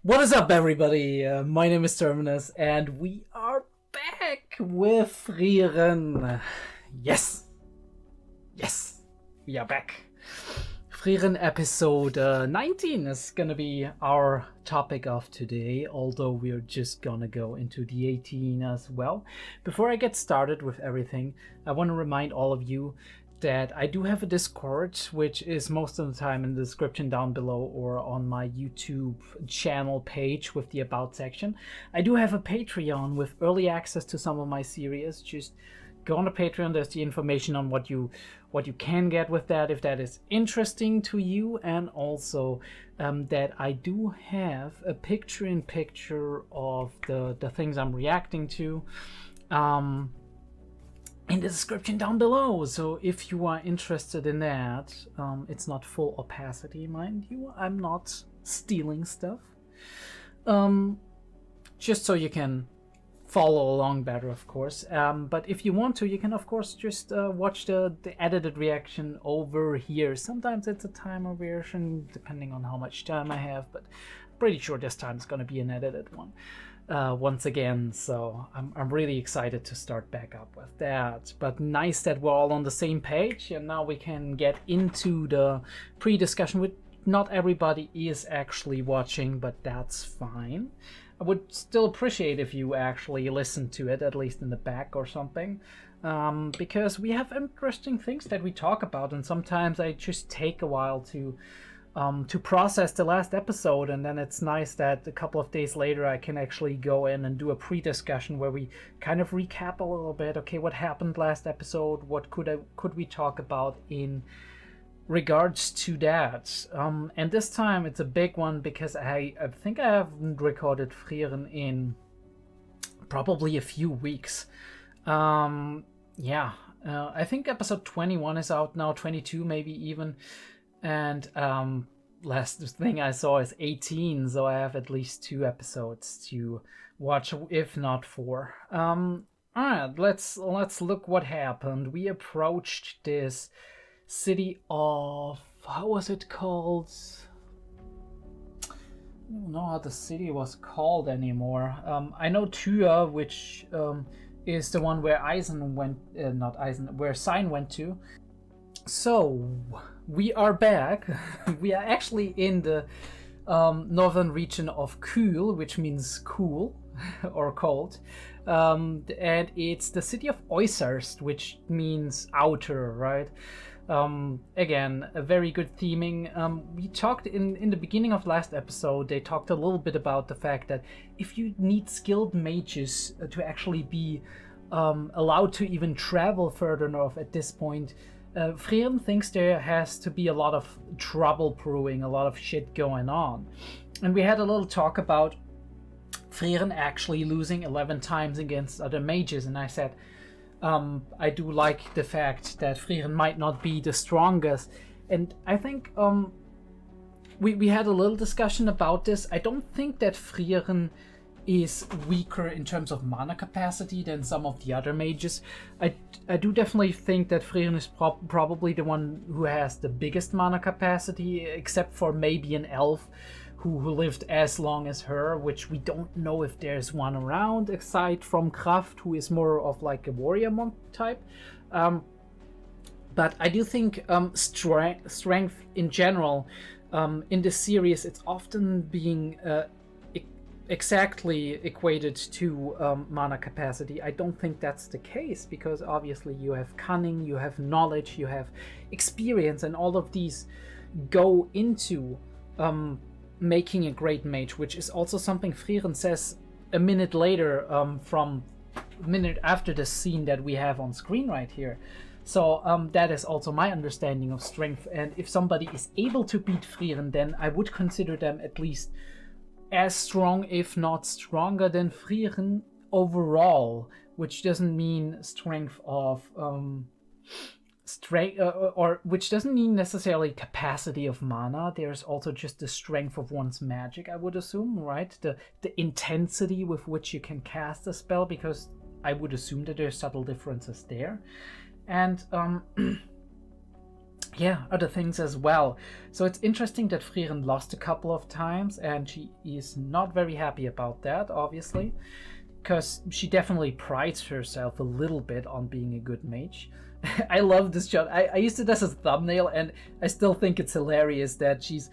What is up, everybody? My name is Terminus, and we are back with Frieren. Yes, we are back. Frieren episode 19 is gonna be our topic of today, although we're just gonna go into the 18 as well. Before I get started with everything, I want to remind all of you that I do have a Discord, which is most of the time in the description down below or on my YouTube channel page with the About section. I do have a Patreon with early access to some of my series. Just go on the Patreon, there's the information on what you can get with that, if that is interesting to you, and also that I do have a picture-in-picture of the things I'm reacting to. In the description down below, so if you are interested in that, it's not full opacity, mind you. I'm not stealing stuff. Just so you can follow along better, of course. But if you want to, you can of course just watch the edited reaction over here. Sometimes it's a timer version, depending on how much time I have, but I'm pretty sure this time it's gonna be an edited one. Once again, so I'm really excited to start back up with that. But nice that we're all on the same page, and now we can get into the pre-discussion. With not everybody is actually watching, but that's fine. I would still appreciate if you actually listen to it, at least in the back or something, because we have interesting things that we talk about, and sometimes I just take a while to process the last episode, and then it's nice that a couple of days later I can actually go in and do a pre-discussion where we kind of recap a little bit. Okay, what happened last episode? What could we talk about in regards to that? And this time it's a big one because I think I haven't recorded Frieren in probably a few weeks. I think episode 21 is out now, 22 maybe even. And last thing I saw is 18, so I have at least 2 episodes to watch, if not 4. Alright, let's look what happened. We approached this city of, how was it called? I don't know how the city was called anymore. I know 𝐏𝐢𝐏, which is the one where where Psych went to. So we are back. We are actually in the northern region of 𝐏𝐢𝐏, which means cool or cold, and it's the city of 𝐸𝐧𝐼𝐻, which means outer, right? Again, a very good theming. We talked in the beginning of last episode, they talked a little bit about the fact that if you need skilled mages to actually be allowed to even travel further north at this point, Frieren thinks there has to be a lot of trouble brewing, a lot of shit going on. And we had a little talk about Frieren actually losing 11 times against other mages, and I said I do like the fact that Frieren might not be the strongest. And I think we had a little discussion about this. I don't think that Frieren is weaker in terms of mana capacity than some of the other mages. I do definitely think that Frieren is probably the one who has the biggest mana capacity, except for maybe an elf who lived as long as her, which we don't know if there's one around, aside from Kraft, who is more of like a warrior monk type. But I do think strength in general, in this series, it's often being exactly equated to mana capacity. I don't think that's the case, because obviously you have cunning, you have knowledge, you have experience, and all of these go into making a great mage, which is also something Frieren says a minute later, from a minute after the scene that we have on screen right here. So that is also my understanding of strength, and if somebody is able to beat Frieren, then I would consider them at least as strong, if not stronger than Frieren overall, which doesn't mean strength of or which doesn't mean necessarily capacity of mana. There's also just the strength of one's magic, I would assume, right? The intensity with which you can cast a spell, because I would assume that there's subtle differences there. And yeah, other things as well. So it's interesting that Frieren lost a couple of times, and she is not very happy about that, obviously, because she definitely prides herself a little bit on being a good mage. I love this shot. I used it as a thumbnail, and I still think it's hilarious that she's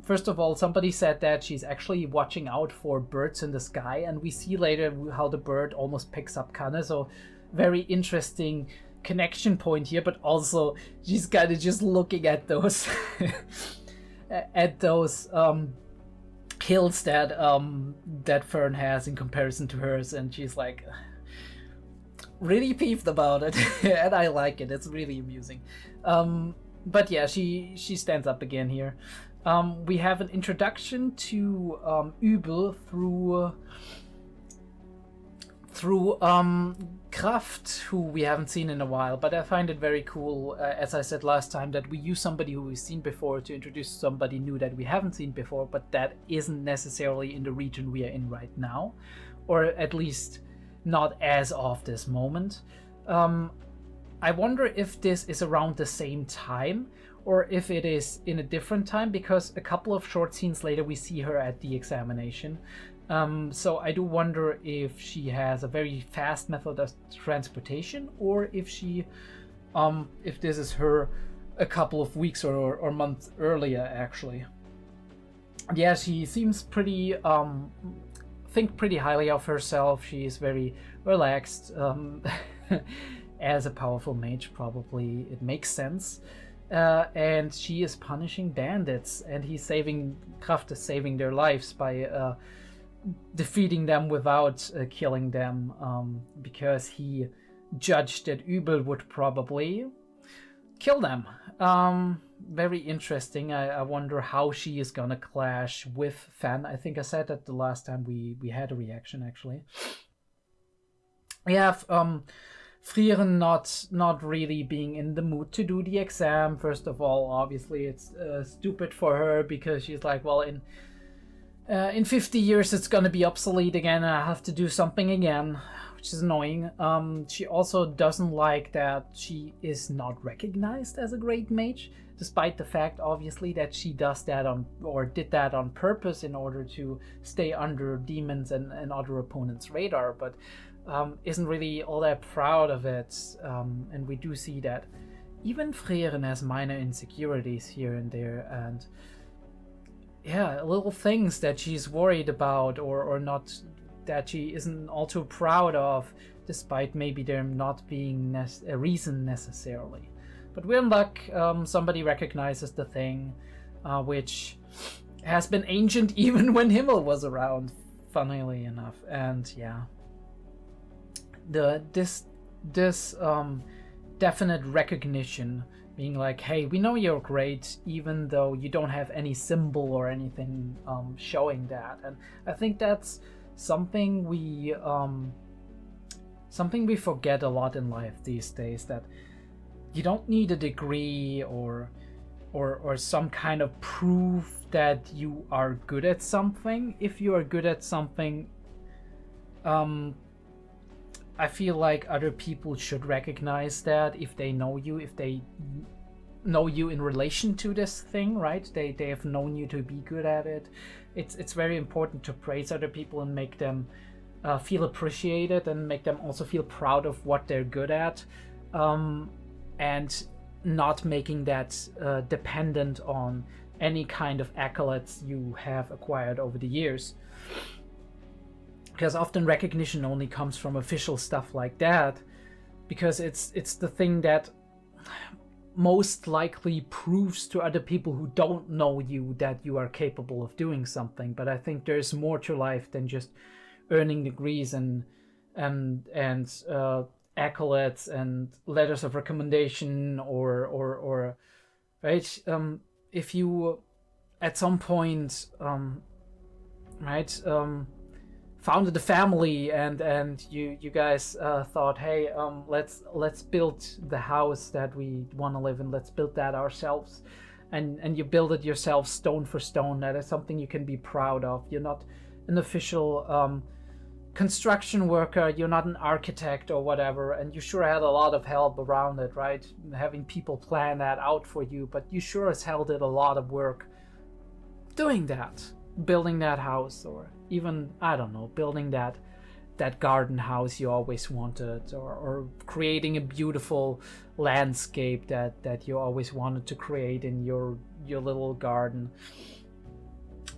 first of all, somebody said that she's actually watching out for birds in the sky, and we see later how the bird almost picks up Kanne. So very interesting connection point here, but also she's kind of just looking at those hills that Fern has in comparison to hers, and she's like really peeved about it. And I like it. It's really amusing. But yeah, she stands up again here. We have an introduction to 𝐿 through Kraft, who we haven't seen in a while, but I find it very cool, as I said last time, that we use somebody who we've seen before to introduce somebody new that we haven't seen before, but that isn't necessarily in the region we are in right now, or at least not as of this moment. I wonder if this is around the same time, or if it is in a different time, because a couple of short scenes later we see her at the examination. So I do wonder if she has a very fast method of transportation, or if she, if this is her a couple of weeks or months earlier, actually. Yeah, she seems pretty, think pretty highly of herself. She is very relaxed. As a powerful mage, probably it makes sense. And she is punishing bandits, and Kraft is saving their lives by defeating them without killing them, because he judged that 𝐿 would probably kill them. Very interesting. I wonder how she is gonna clash with Fan. I think I said that the last time we had a reaction, actually. We have Frieren not really being in the mood to do the exam. First of all, obviously it's stupid for her, because she's like, well, in 50 years it's gonna be obsolete again, and I have to do something again, which is annoying. She also doesn't like that she is not recognized as a great mage, despite the fact, obviously, that she does that did that on purpose in order to stay under demons and other opponents' radar, but isn't really all that proud of it. And we do see that even Frieren has minor insecurities here and there, and yeah, little things that she's worried about or not, that she isn't all too proud of, despite maybe there not being a reason necessarily. But we're in luck. Somebody recognizes the thing, which has been ancient even when Himmel was around, funnily enough. And yeah, this definite recognition, being like, hey, we know you're great, even though you don't have any symbol or anything showing that. And I think that's something we forget a lot in life these days, that you don't need a degree or some kind of proof that you are good at something. If you are good at something, I feel like other people should recognize that if they know you, if they know you in relation to this thing, right? They have known you to be good at it. It's very important to praise other people and make them feel appreciated, and make them also feel proud of what they're good at, and not making that dependent on any kind of accolades you have acquired over the years. Because often recognition only comes from official stuff like that, because it's the thing that most likely proves to other people who don't know you that you are capable of doing something. But I think there's more to life than just earning degrees and accolades and letters of recommendation or right. If you at some point founded a family and you guys thought, hey, let's build the house that we want to live in, let's build that ourselves, and you build it yourself stone for stone. That is something you can be proud of. You're not an official construction worker, you're not an architect or whatever, and you sure had a lot of help around it, right? Having people plan that out for you, but you sure as hell did a lot of work doing that, building that house, or even, I don't know, building that garden house you always wanted, or creating a beautiful landscape that you always wanted to create in your little garden.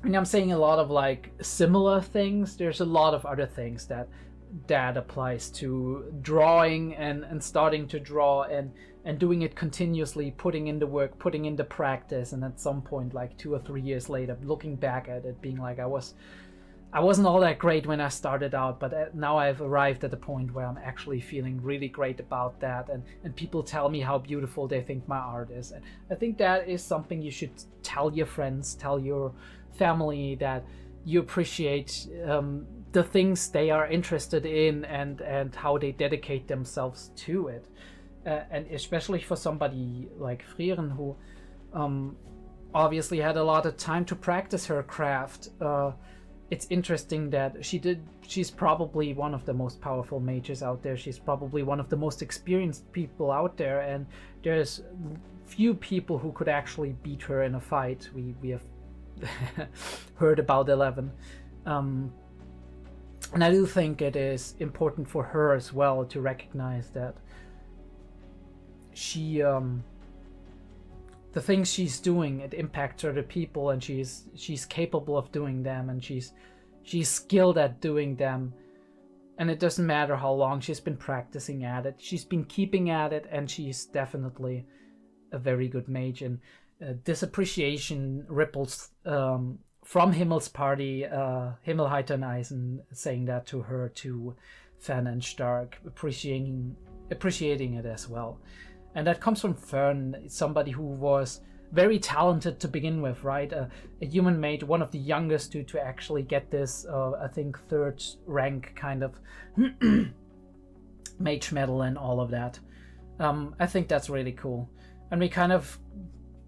I mean, I'm saying a lot of like similar things. There's a lot of other things that applies to drawing and starting to draw and doing it continuously, putting in the work, putting in the practice, and at some point, like 2 or 3 years later, looking back at it, being like, I wasn't all that great when I started out, but now I've arrived at a point where I'm actually feeling really great about that, and people tell me how beautiful they think my art is. And I think that is something you should tell your friends, tell your family, that you appreciate the things they are interested in and how they dedicate themselves to it. And especially for somebody like Frieren, who obviously had a lot of time to practice her craft. It's interesting that she's probably one of the most powerful mages out there. She's probably one of the most experienced people out there, and there's few people who could actually beat her in a fight. We have heard about 11. And I do think it is important for her as well to recognize that she the things she's doing, it impacts other people, and she's capable of doing them, and she's skilled at doing them, and it doesn't matter how long she's been practicing at it. She's been keeping at it, and she's definitely a very good mage. And this appreciation ripples from Himmel's party, 𝐏𝐢𝐏𝐿, saying that to her, to Fan and Stark, appreciating it as well. And that comes from Fern, somebody who was very talented to begin with, right? A human mage, one of the youngest to actually get this, I think, 3rd rank kind of mage medal and all of that. I think that's really cool. And we kind of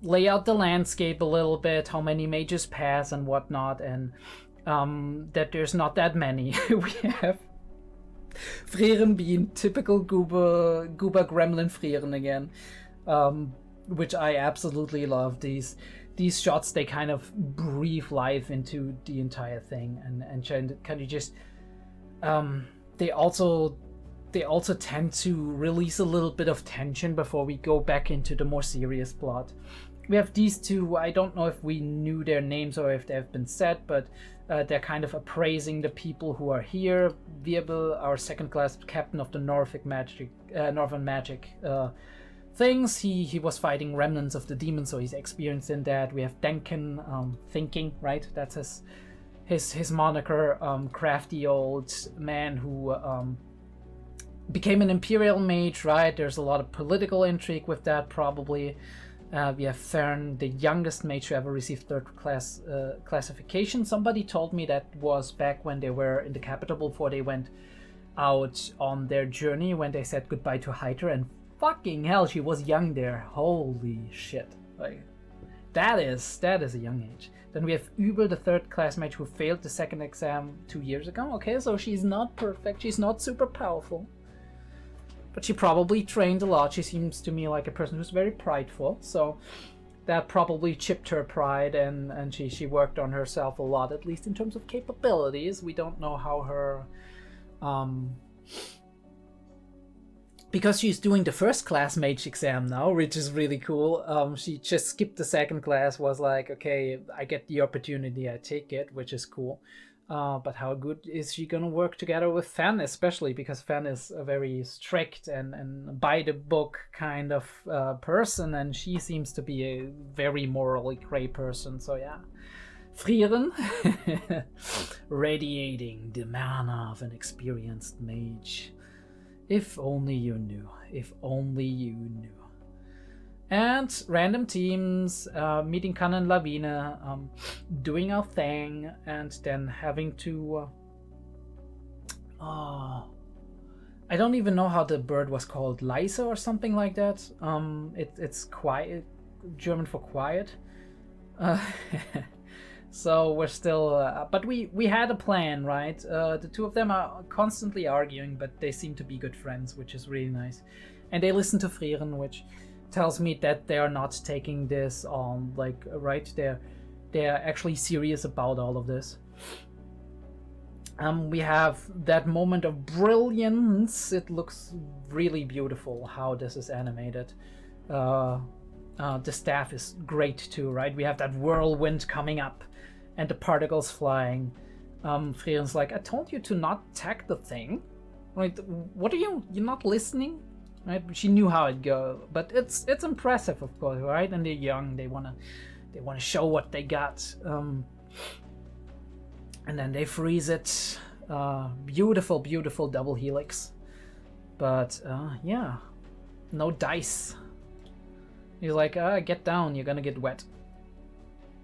lay out the landscape a little bit, how many mages pass and whatnot, and that there's not that many. We have Frieren being typical goober gremlin Frieren again, which I absolutely love. These shots, they kind of breathe life into the entire thing, and kind of just they also tend to release a little bit of tension before we go back into the more serious plot. We have these two. I don't know if we knew their names or if they have been said, but they're kind of appraising the people who are here. 𝐕𝐴𝐵L, our 2nd class captain of the Northern Magic things. He was fighting remnants of the demons, so he's experienced in that. We have Denken, thinking, right? That's his moniker. Crafty old man who became an imperial mage, right? There's a lot of political intrigue with that, probably. We have Fern, the youngest mage to ever receive 3rd class classification. Somebody told me that was back when they were in the capital before they went out on their journey, when they said goodbye to Hyder, and fucking hell, she was young there. Holy shit. Like, that is a young age. Then we have 𝐕𝐵𝐿, the 3rd class mage who failed the 2nd exam 2 years ago. Okay, so she's not perfect, she's not super powerful, but she probably trained a lot. She seems to me like a person who's very prideful, so that probably chipped her pride, and she worked on herself a lot, at least in terms of capabilities. We don't know how her because she's doing the 1st class mage exam now, which is really cool. She just skipped the 2nd class, was like, okay, I get the opportunity, I take it, which is cool. But how good is she gonna work together with Fan, especially because Fan is a very strict and by the book kind of person, and she seems to be a very morally gray person. So yeah, Frieren radiating the mana of an experienced mage. If only you knew. If only you knew. And random teams, meeting Kan and Lawine, doing our thing, and then having to... I don't even know how the bird was called, leise or something like that. It's quiet, German for quiet. So we're still, but we had a plan, right? The two of them are constantly arguing, but they seem to be good friends, which is really nice. And they listen to Frieren, which tells me that they are not taking this on, like, right? They're actually serious about all of this. We have that moment of brilliance. It looks really beautiful how this is animated. The staff is great too, right? We have that whirlwind coming up and the particles flying. Frieren's like, I told you to not tag the thing. Right? What are you're not listening? Right? She knew how it'd go, but it's impressive, of course, right? And they're young. They wanna show what they got. And then they freeze it. Beautiful, beautiful double helix. But yeah, no dice. He's like, get down, you're gonna get wet.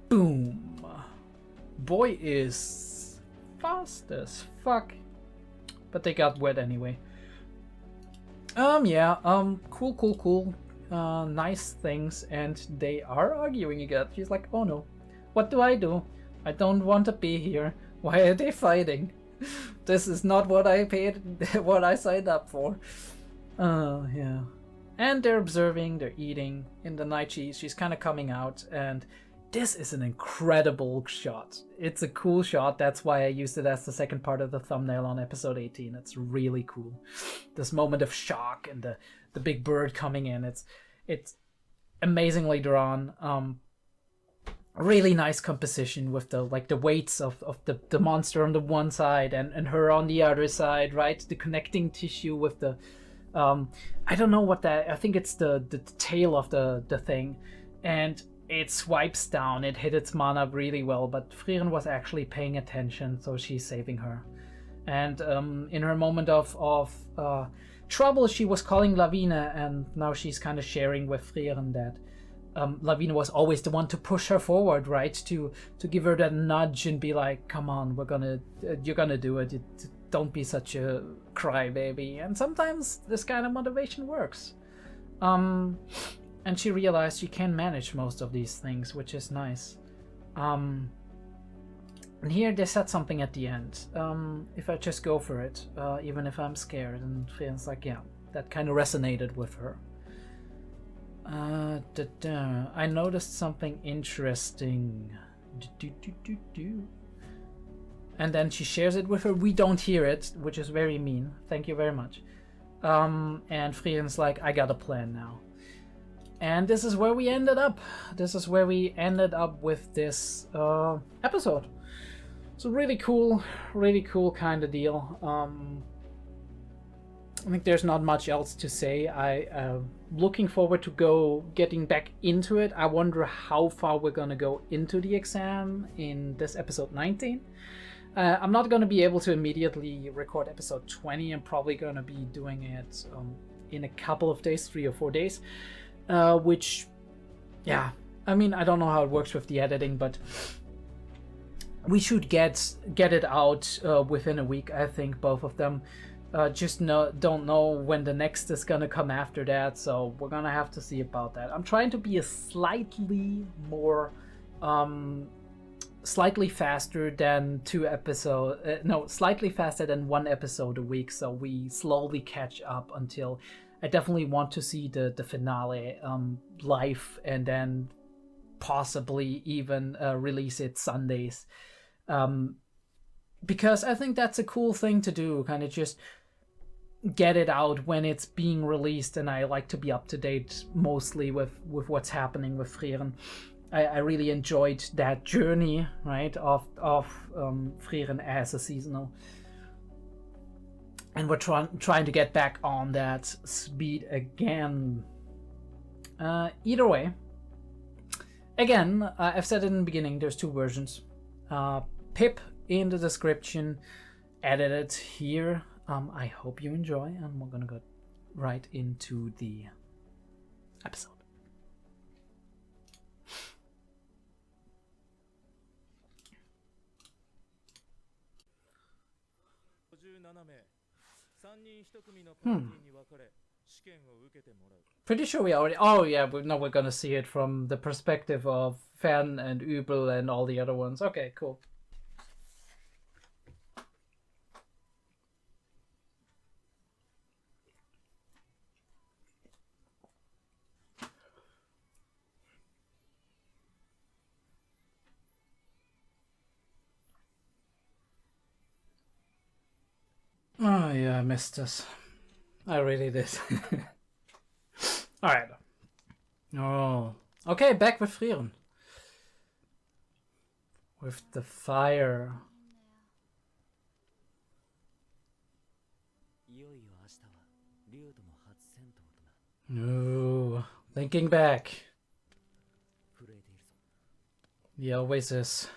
Boom. Boy is fast as fuck. But they got wet anyway. Yeah, cool. Nice things, and they are arguing again. She's like, oh no, what do? I don't want to be here. Why are they fighting? This is not what I paid, what I signed up for. Yeah. And they're observing, they're eating. In the night she's kind of coming out, and this is an incredible shot. It's a cool shot, that's why I used it as the second part of the thumbnail on episode 18. It's really cool. This moment of shock and the big bird coming in, it's amazingly drawn. Really nice composition with the weights of the monster on the one side and her on the other side, right? The connecting tissue with the I don't know what that, I think it's the tail of the thing, and it swipes down. It hit its mana really well, but Frieren was actually paying attention, so she's saving her. And in her moment of trouble, she was calling Lavina, and now she's kind of sharing with Frieren that Lavina was always the one to push her forward, right? To give her that nudge and be like, come on, you're gonna do it. Don't be such a crybaby. And sometimes this kind of motivation works. And she realized she can manage most of these things, which is nice. And here they said something at the end. If I just go for it, even if I'm scared. And Frieren's like, yeah, that kind of resonated with her. I noticed something interesting. And then she shares it with her. We don't hear it, which is very mean. Thank you very much. And Frieren's like, I got a plan now. And this is where we ended up. This is where we ended up with this episode. So really cool kind of deal. I think there's not much else to say. I'm looking forward to getting back into it. I wonder how far we're gonna go into the exam in this episode 19. I'm not gonna be able to immediately record episode 20. I'm probably gonna be doing it in a couple of days, 3 or 4 days. Which, yeah, I mean, I don't know how it works with the editing, but we should get it out within a week. I think both of them. Just don't know when the next is gonna come after that, so we're gonna have to see about that. I'm trying to be a slightly faster than slightly faster than 1 episode a week, so we slowly catch up until I definitely want to see the finale live, and then possibly even release it Sundays, because I think that's a cool thing to do, kind of just get it out when it's being released, and I like to be up to date mostly with what's happening with Frieren. I really enjoyed that journey, right, of Frieren as a seasonal. And we're trying to get back on that speed again. Either way, again, I've said it in the beginning, there's 2 versions. Pip in the description, edited here. I hope you enjoy, and we're gonna go right into the episode. Pretty sure we already. Oh yeah, now we're gonna see it from the perspective of Fan and 𝐸𝐷 and all the other ones. Okay, cool. Oh yeah, I missed this. I really did. Alright. Oh. Okay, back with Frieren. With the fire. No. Thinking back. He always is.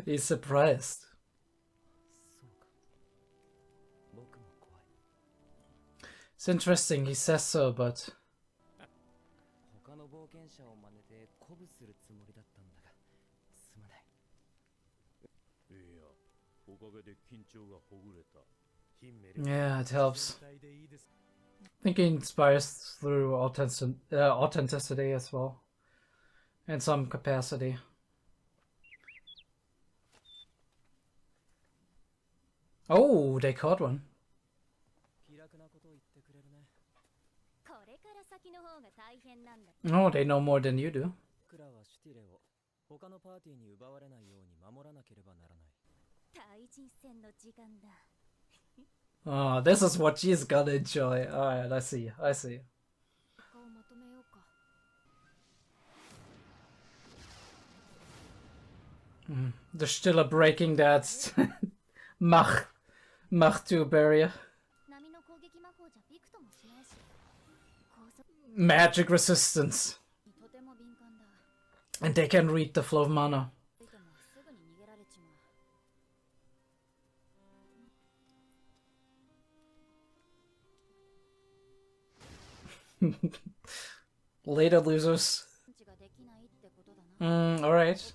He's surprised. It's interesting, he says so, but... Yeah, it helps. I think he inspires through authenticity as well. In some capacity. Oh, they caught one. Oh, they know more than you do. Oh, this is what she's gonna enjoy. Alright, I see. They're still a breaking that Mach 2 barrier. Magic resistance. And they can read the flow of mana. Later, losers. Alright.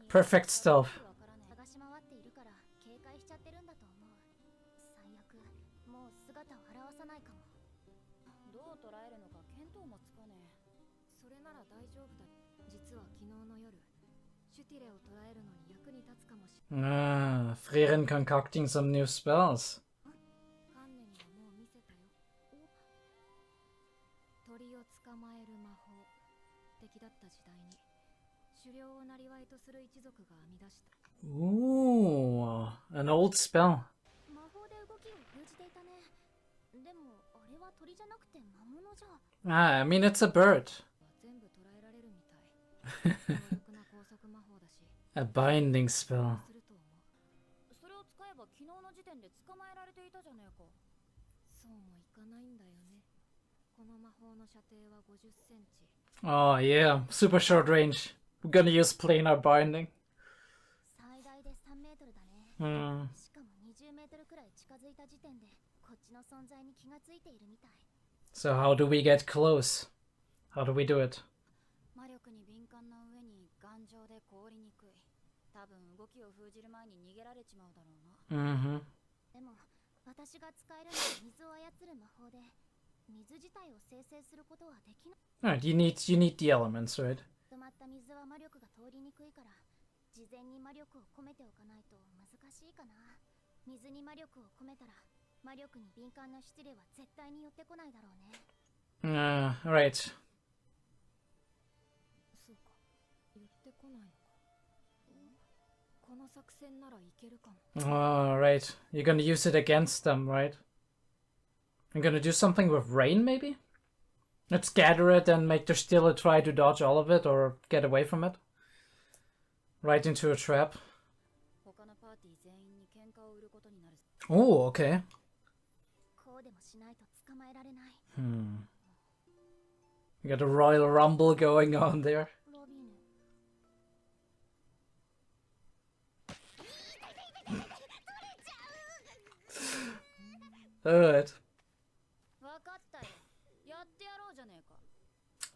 Perfect stealth. Frieren concocting some new spells. Ooh, an old spell. I mean, it's a bird. A binding spell. Oh yeah, super short range. We're gonna use planar binding. So how do we get close? How do we do it? Alright, you need the elements, right? Right. Right. You're gonna use it against them, right? I'm gonna do something with rain, maybe? Let's gather it and make 𝐸𝐷 try to dodge all of it or get away from it. Right into a trap. Oh, okay. You got a Royal Rumble going on there. Alright.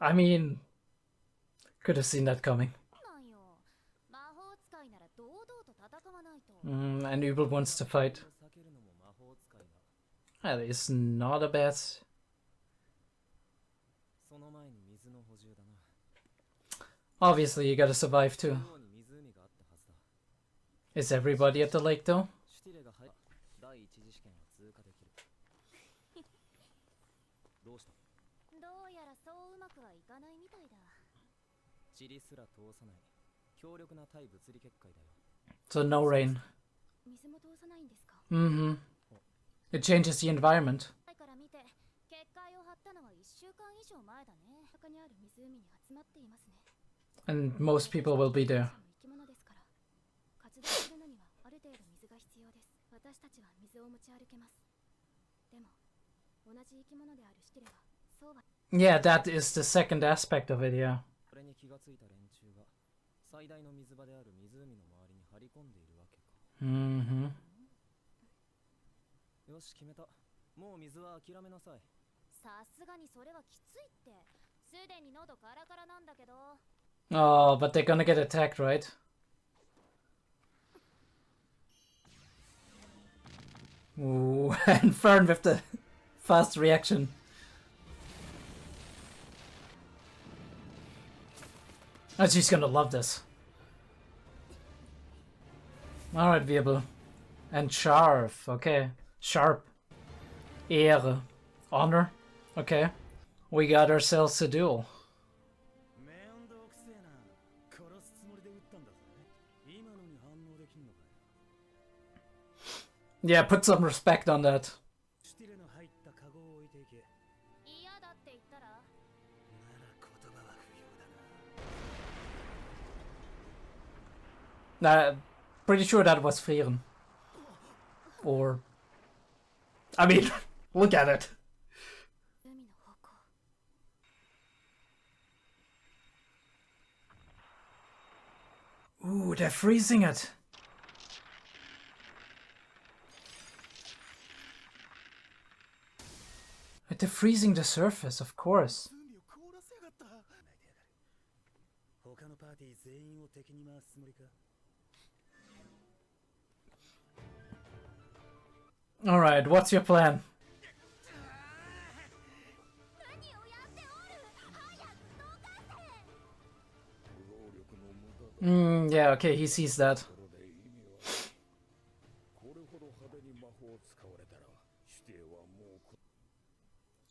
I mean, could have seen that coming. And 𝐸𝐏 wants to fight. That is not a bad. Obviously, you gotta survive too. Is everybody at the lake though? So no rain. Mm-hmm. It changes the environment. And most people will be there. Yeah, that is the second aspect of it, yeah. Mm-hmm. Oh, but they're gonna get attacked, right? Ooh, and Frieren with the fast reaction. Oh, she's gonna love this. Alright, 𝐸𝐏. And sharp, okay. Sharp. Ehre. Honor. Okay. We got ourselves a duel. Yeah, put some respect on that. Pretty sure that was Frieren. Or... I mean, look at it. Ooh, they're freezing it. They're freezing the surface, of course. Alright, what's your plan? Yeah, okay, he sees that.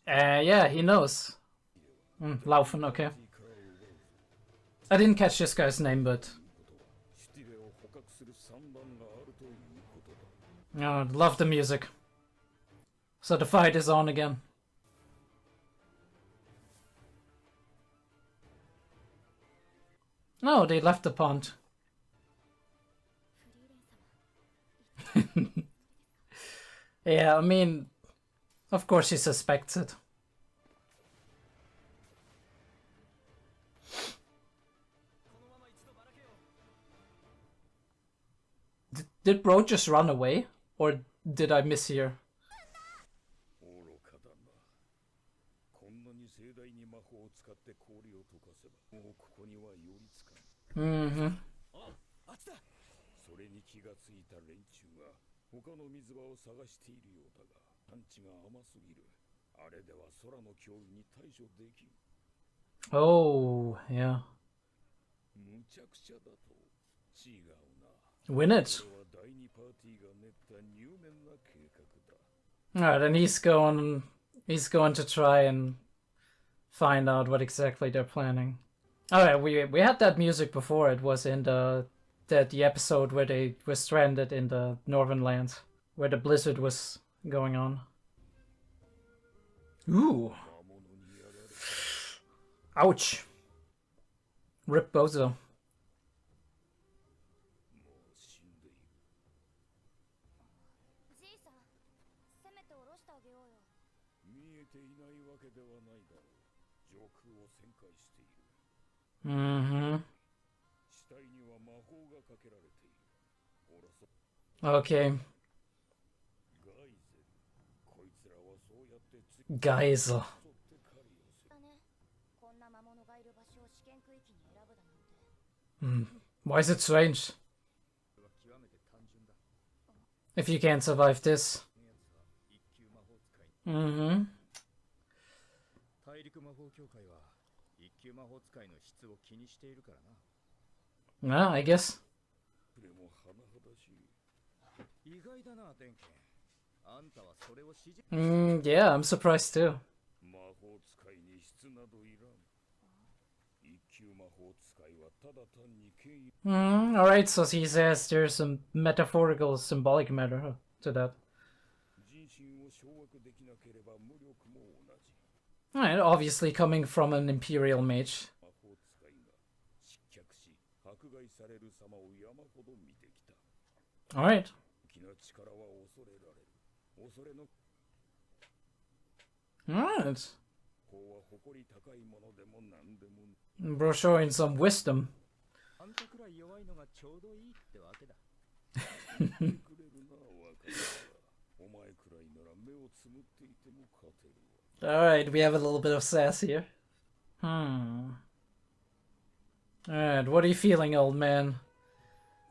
Yeah, he knows. Laufen, okay. I didn't catch this guy's name, but... Oh, love the music. So the fight is on again. No, they left the pond. Yeah, I mean, of course she suspects it. Did bro just run away? Or did I mishear? Mm-hmm. Oh, yeah. Win it. Alright, and he's going to try and find out what exactly they're planning. Alright, we had that music before. It was in the episode where they were stranded in the northern lands, where the blizzard was going on. Ooh. Ouch. Rip Bozo. Mm-hmm. Okay. 𝐏𝐢𝐬𝐨. Why is it strange? If you can't survive this. Mm-hmm. Yeah, I guess. Yeah, I'm surprised too. Alright, so he says there's some metaphorical, symbolic matter to that. Alright, obviously coming from an Imperial mage. Alright. Alright. Bro showing some wisdom. Alright, we have a little bit of sass here. Alright, what are you feeling, old man?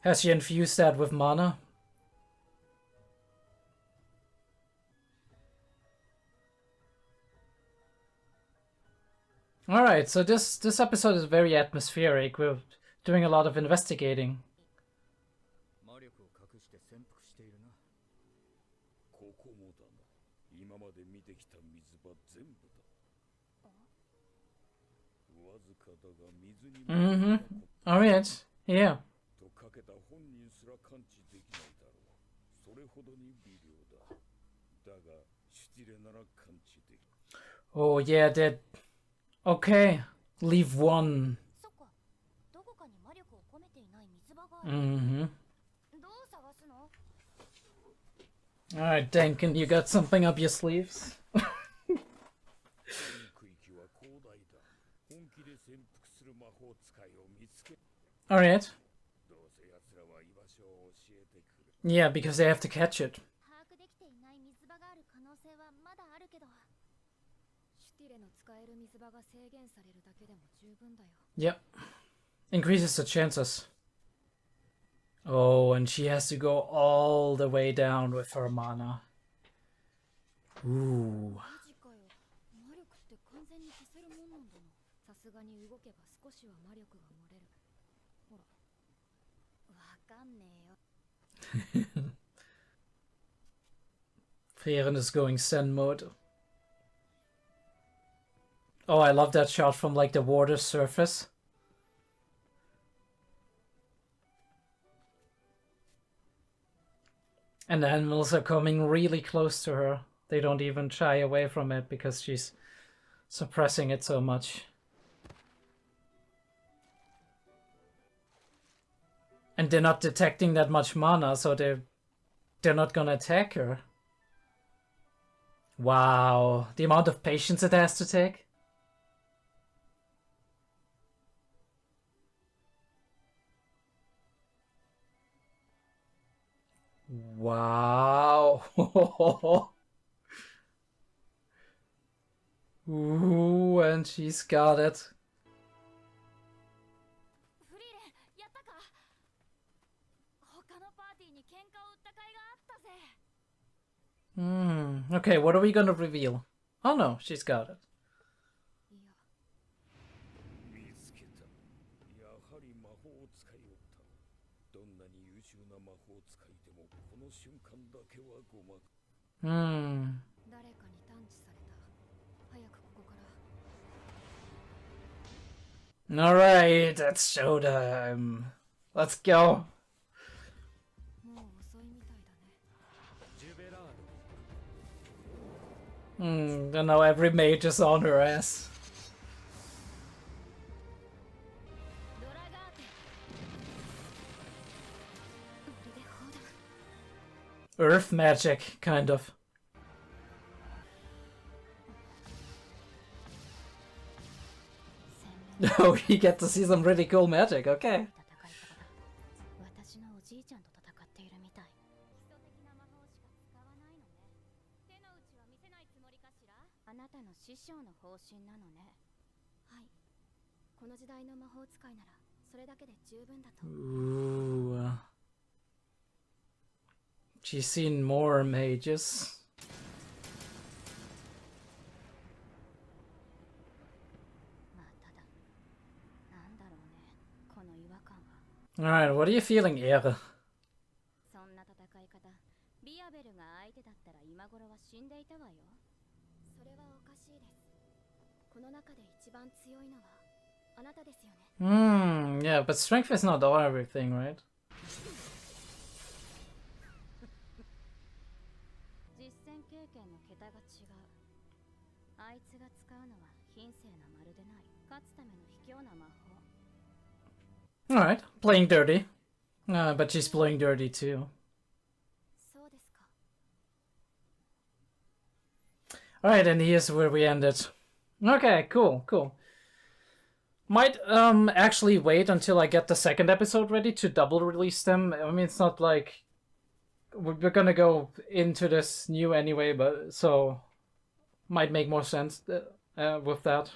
Has she infused that with mana? Alright, so this episode is very atmospheric. We're doing a lot of investigating. Mm-hmm. Alright, yeah. Oh yeah, that... Okay, leave one. Mm-hmm. Alright, Duncan, you got something up your sleeves? Alright. Yeah, because they have to catch it. Yep. Increases the chances. Oh, and she has to go all the way down with her mana. Ooh. Frieren is going Zen mode. Oh, I love that shot from like the water surface. And the animals are coming really close to her. They don't even shy away from it because she's suppressing it so much. And they're not detecting that much mana, so they're not gonna attack her. Wow, the amount of patience it has to take. Wow. Ooh, and she's got it. Okay, what are we gonna reveal? Oh no, she's got it. Alright, that's showtime. Let's go. And now every mage is on her ass. Earth magic, kind of. Oh, you get to see some really cool magic, okay. Ooh. She's seen more mages. Alright, what are you feeling, 𝐏𝐤𝐏𝐏? Yeah, but strength is not all everything, right? Alright, playing dirty. But she's playing dirty too. Alright, and here's where we ended. Okay, cool. Might actually wait until I get the second episode ready to double release them. I mean, it's not like we're gonna go into this new anyway, but so might make more sense with that.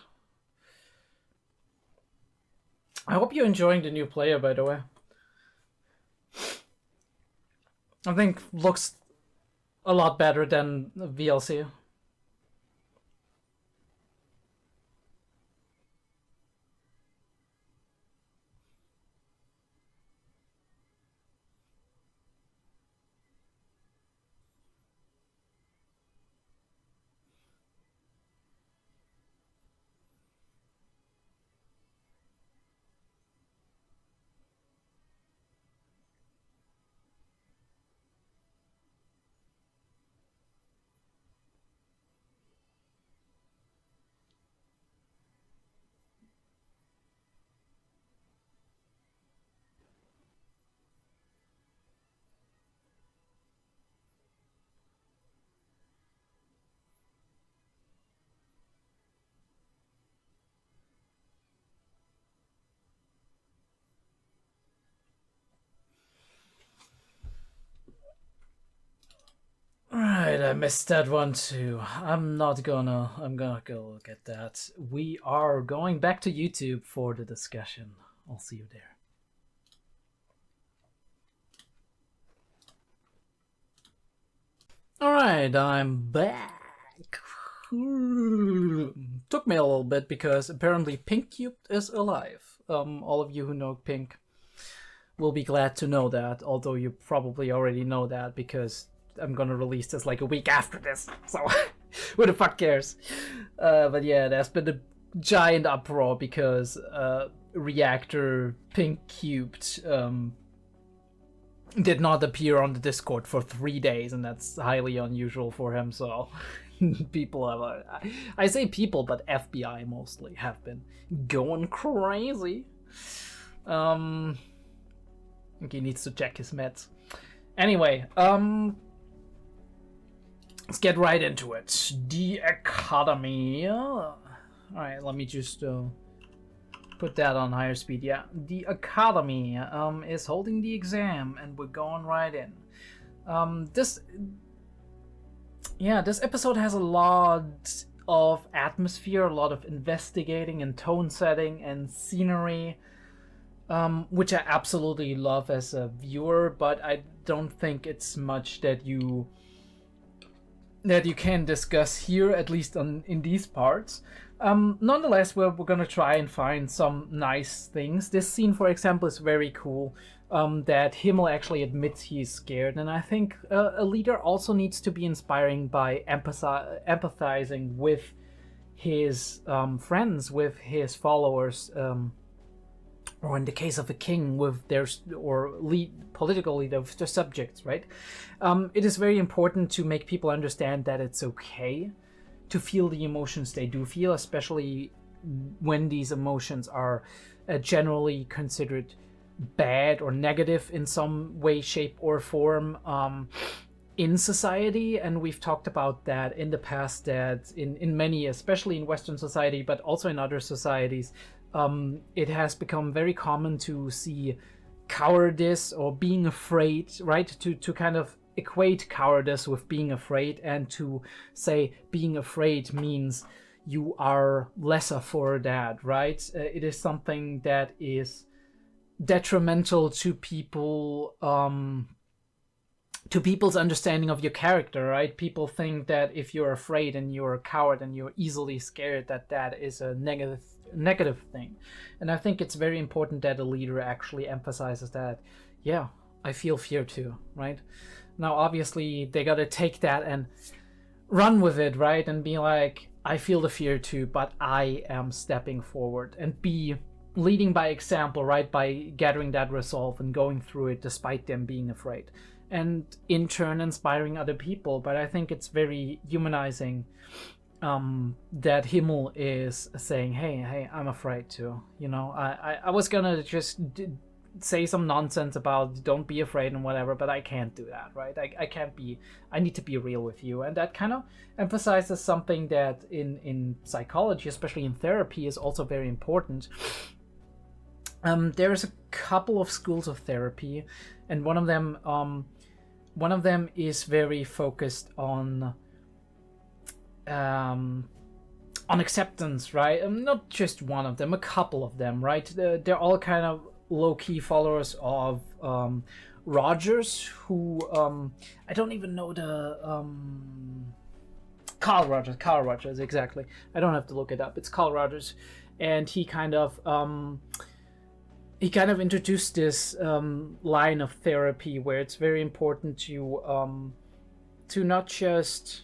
I hope you're enjoying the new player, by the way. I think looks a lot better than VLC. Alright, I missed that one too. I'm gonna go look at that. We are going back to YouTube for the discussion. I'll see you there. Alright, I'm back. Took me a little bit because apparently 𝐿𝐏𝐢𝐏 is alive. All of you who know Pink will be glad to know that, although you probably already know that because I'm gonna release this like a week after this, so who the fuck cares? But yeah, there's been a giant uproar because Reactor 𝐿𝐏𝐢𝐏 did not appear on the Discord for 3 days, and that's highly unusual for him, so people have, I say people, but FBI mostly have been going crazy. I think he needs to check his meds. Anyway, let's get right into it. The Academy. Alright, let me just put that on higher speed. Yeah, the Academy is holding the exam, and we're going right in. This episode has a lot of atmosphere, a lot of investigating and tone setting and scenery, which I absolutely love as a viewer, but I don't think it's much that you can discuss here, at least in these parts. Nonetheless, we're gonna try and find some nice things. This scene, for example, is very cool, that 𝐿𝐴 actually admits he's scared, and I think a leader also needs to be inspiring by empathizing with his friends, with his followers, or in the case of a king, with their political leader, with their subjects, right? It is very important to make people understand that it's okay to feel the emotions they do feel, especially when these emotions are generally considered bad or negative in some way, shape, or form in society. And we've talked about that in the past, that in many, especially in Western society, but also in other societies, it has become very common to see cowardice or being afraid, right? To kind of equate cowardice with being afraid, and to say being afraid means you are lesser for that, right? It is something that is detrimental to people to people's understanding of your character, right? People think that if you're afraid and you're a coward and you're easily scared, that is a negative thing. And I think it's very important that a leader actually emphasizes that, yeah, I feel fear too, right? Now, obviously, they gotta take that and run with it, right? And be like, I feel the fear too, but I am stepping forward, and be leading by example, right? By gathering that resolve and going through it despite them being afraid. And in turn, inspiring other people. But I think it's very humanizing that Himmel is saying, hey, I'm afraid too. You know, I was gonna just say some nonsense about don't be afraid and whatever, but I can't do that, right? I need to be real with you. And that kind of emphasizes something that in psychology, especially in therapy, is also very important. There's a couple of schools of therapy, and one of them is very focused on acceptance, right? Not just one of them, a couple of them, right? They're all kind of low-key followers of Rogers, who I don't even know the Carl Rogers, exactly. I don't have to look it up. It's Carl Rogers, and he kind of introduced this line of therapy where it's very important to not just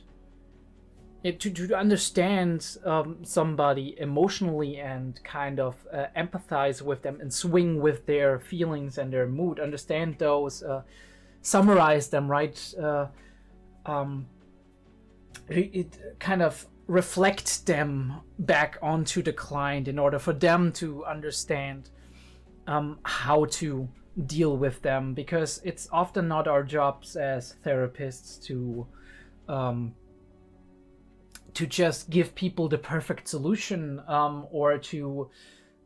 to understand somebody emotionally and kind of empathize with them and swing with their feelings and their mood, understand those, summarize them, right? It kind of reflect them back onto the client in order for them to understand how to deal with them, because it's often not our jobs as therapists to just give people the perfect solution, or to,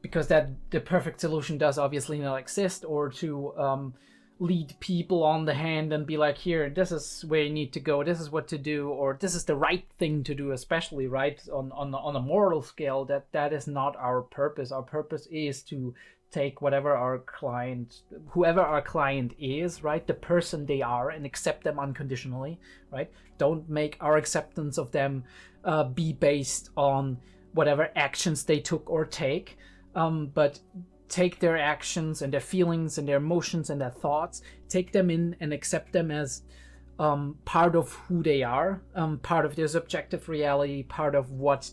because that the perfect solution does obviously not exist, or to lead people on the hand and be like, here, this is where you need to go, this is what to do, or this is the right thing to do, especially right on a moral scale. That is not our purpose. Our purpose is to take whoever our client is, right, the person they are, and accept them unconditionally, right? Don't make our acceptance of them be based on whatever actions they took or take, but take their actions and their feelings and their emotions and their thoughts, take them in and accept them as part of who they are, part of their subjective reality, part of what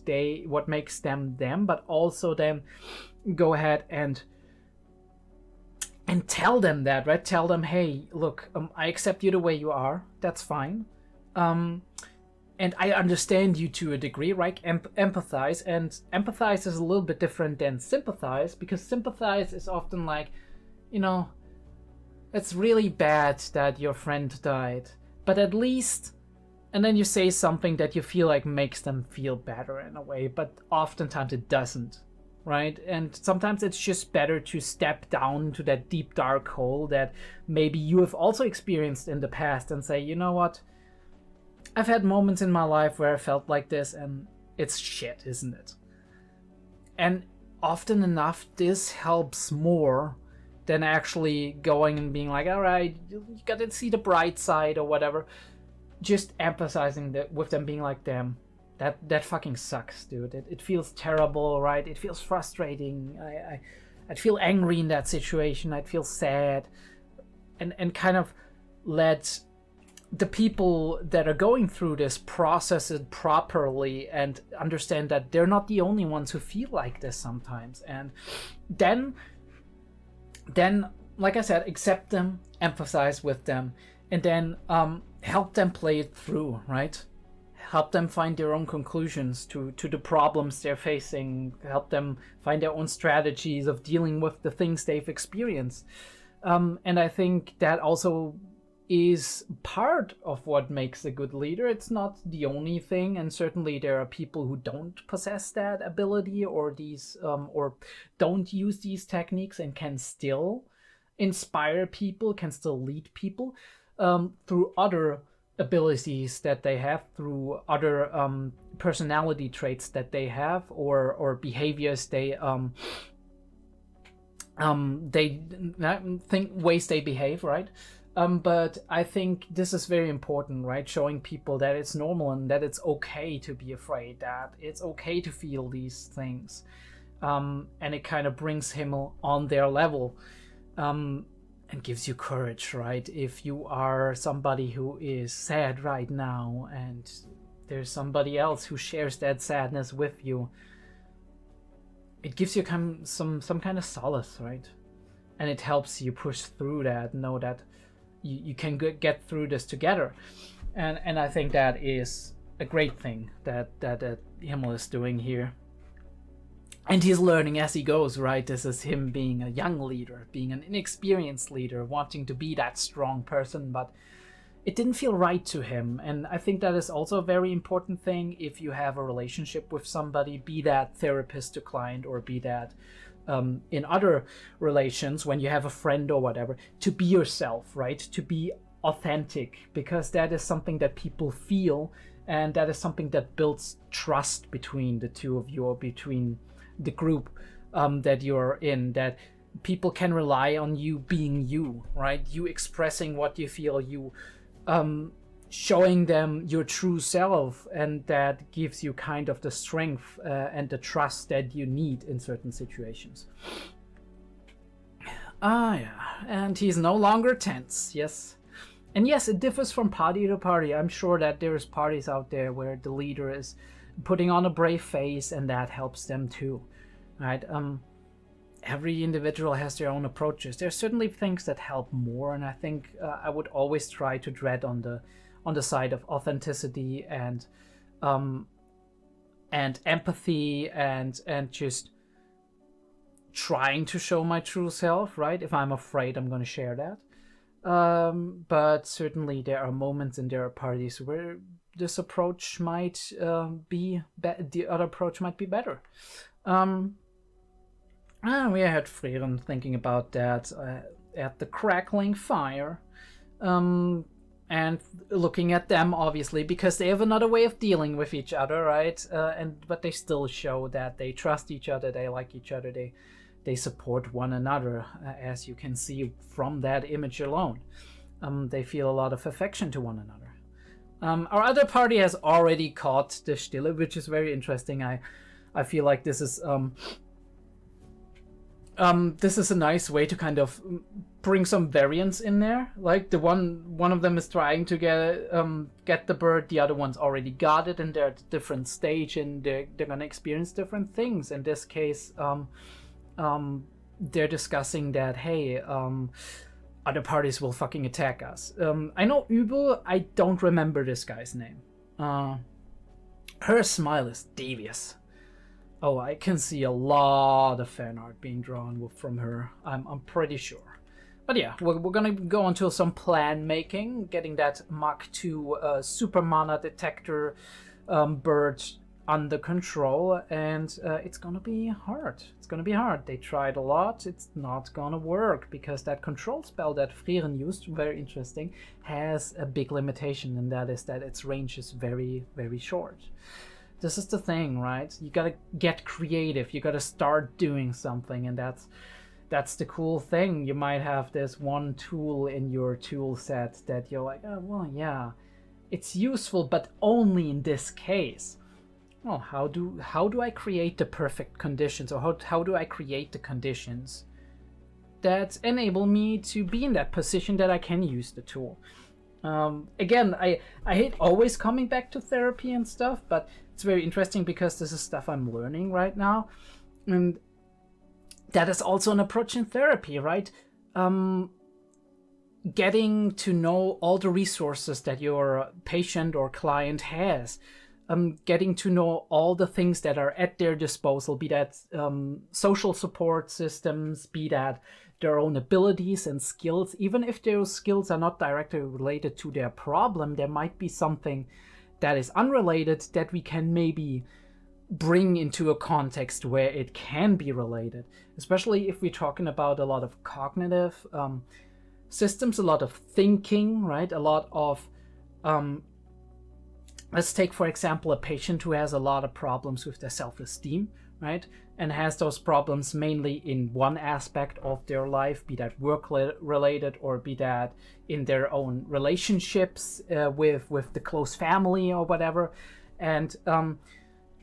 makes them them, but also then go ahead and tell them that, right? Tell them, hey, look, I accept you the way you are. That's fine. And I understand you to a degree, right? Empathize. And empathize is a little bit different than sympathize, because sympathize is often like, you know, it's really bad that your friend died, but at least, and then you say something that you feel like makes them feel better in a way, but oftentimes it doesn't. Right? And sometimes it's just better to step down to that deep dark hole that maybe you have also experienced in the past and say, you know what? I've had moments in my life where I felt like this, and it's shit, isn't it? And often enough, this helps more than actually going and being like, all right, you gotta see the bright side or whatever. Just emphasizing that with them, being like, damn, that fucking sucks, dude. It feels terrible, right? It feels frustrating. I'd feel angry in that situation. I'd feel sad. And kind of let the people that are going through this process it properly and understand that they're not the only ones who feel like this sometimes. And then like I said, accept them, empathize with them, and then help them play it through, right? Help them find their own conclusions to the problems they're facing, help them find their own strategies of dealing with the things they've experienced. And I think that also is part of what makes a good leader. It's not the only thing, and certainly there are people who don't possess that ability or these or don't use these techniques and can still inspire people, can still lead people through other abilities that they have, through other personality traits that they have, or behaviors they think, ways they behave, right? But I think this is very important, right? Showing people that it's normal and that it's okay to be afraid, that it's okay to feel these things. And it kind of brings him on their level, and gives you courage, right? If you are somebody who is sad right now and there's somebody else who shares that sadness with you, it gives you some kind of solace, right? And it helps you push through that, know that you can get through this together. And I think that is a great thing that 𝐏𝐬𝐏 is doing here. And he's learning as he goes, right? This is him being a young leader, being an inexperienced leader, wanting to be that strong person, but it didn't feel right to him. And I think that is also a very important thing if you have a relationship with somebody, be that therapist to client, or be that in other relations when you have a friend or whatever, to be yourself, right? To be authentic, because that is something that people feel, and that is something that builds trust between the two of you, or between the group that you're in, that people can rely on you being you, right? You expressing what you feel, you showing them your true self, and that gives you kind of the strength and the trust that you need in certain situations. Yeah, and he's no longer tense, yes. And yes, it differs from party to party. I'm sure that there's parties out there where the leader is putting on a brave face, and that helps them too, right? Every individual has their own approaches. There's certainly things that help more, and I think I would always try to tread on the side of authenticity and empathy and just trying to show my true self, right? If I'm afraid, I'm going to share that. But certainly there are moments and there are parties where this approach might be the other approach might be better. We had Frieren thinking about that at the crackling fire, and looking at them, obviously, because they have another way of dealing with each other, right? But they still show that they trust each other, they like each other, they support one another, as you can see from that image alone. They feel a lot of affection to one another. Our other party has already caught the 𝐸𝐿𝐏, which is very interesting. I feel like this is a nice way to kind of bring some variance in there. Like the one of them is trying to get the bird, the other one's already got it, and they're at a different stage, and they're gonna experience different things. In this case, they're discussing that, hey, other parties will fucking attack us. I know 𝐸𝐿𝐏, I don't remember this guy's name. Her smile is devious. Oh, I can see a lot of fan art being drawn from her. I'm pretty sure. But yeah, we're gonna go into some plan making, getting that Mach 2 super mana detector bird under control, and it's gonna be hard. It's gonna be hard. They tried a lot. It's not gonna work because that control spell that Frieren used, very interesting, has a big limitation, and that is that its range is very, very short. This is the thing, right? You gotta get creative. You gotta start doing something, and that's the cool thing. You might have this one tool in your tool set that you're like, oh, well, yeah, it's useful, but only in this case. Well, how do I create the perfect conditions, or how do I create the conditions that enable me to be in that position that I can use the tool? Again, I hate always coming back to therapy and stuff, but it's very interesting because this is stuff I'm learning right now, and that is also an approach in therapy, right? Getting to know all the resources that your patient or client has, getting to know all the things that are at their disposal, be that social support systems, be that their own abilities and skills. Even if those skills are not directly related to their problem, there might be something that is unrelated that we can maybe bring into a context where it can be related, especially if we're talking about a lot of cognitive systems, a lot of thinking, right? A lot of let's take, for example, a patient who has a lot of problems with their self-esteem, right? And has those problems mainly in one aspect of their life, be that work related or be that in their own relationships with the close family or whatever. And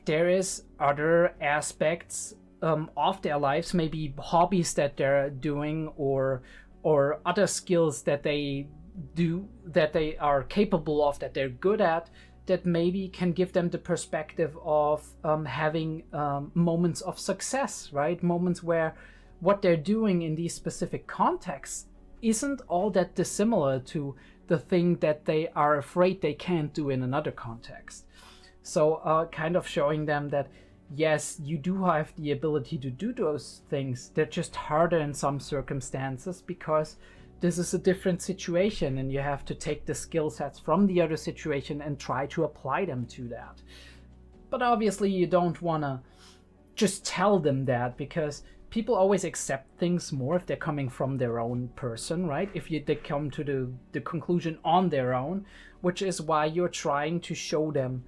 there is other aspects of their lives, maybe hobbies that they're doing or other skills that they do, that they are capable of, that they're good at, that maybe can give them the perspective of having moments of success, right? Moments where what they're doing in these specific contexts isn't all that dissimilar to the thing that they are afraid they can't do in another context. So kind of showing them that, yes, you do have the ability to do those things. They're just harder in some circumstances because this is a different situation and you have to take the skill sets from the other situation and try to apply them to that. But obviously you don't want to just tell them that, because people always accept things more if they're coming from their own person, right? If they come to the conclusion on their own, which is why you're trying to show them,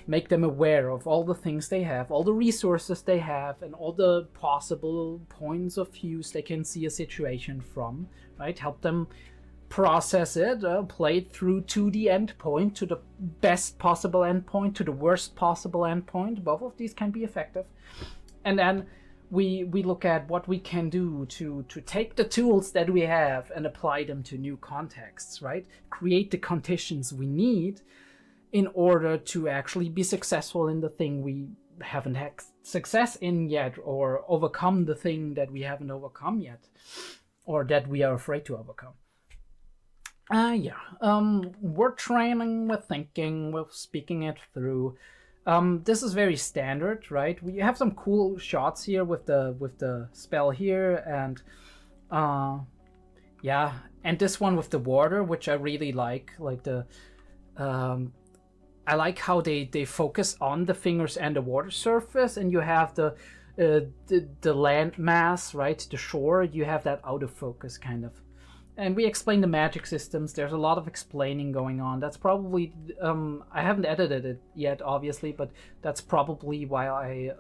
make them aware of all the things they have, all the resources they have, and all the possible points of views they can see a situation from, right? Help them process it, play it through to the end point, to the best possible end point, to the worst possible end point. Both of these can be effective. And then we look at what we can do to take the tools that we have and apply them to new contexts, right? Create the conditions we need in order to actually be successful in the thing we haven't had success in yet, or overcome the thing that we haven't overcome yet, or that we are afraid to overcome. We're training, we're thinking, we're speaking it through. This is very standard, right? We have some cool shots here with the spell here, and and this one with the water, which I really like the I like how they focus on the fingers and the water surface, and you have the land mass, right, the shore, you have that out of focus kind of. And we explain the magic systems. There's a lot of explaining going on. That's probably I haven't edited it yet, obviously, but that's probably why I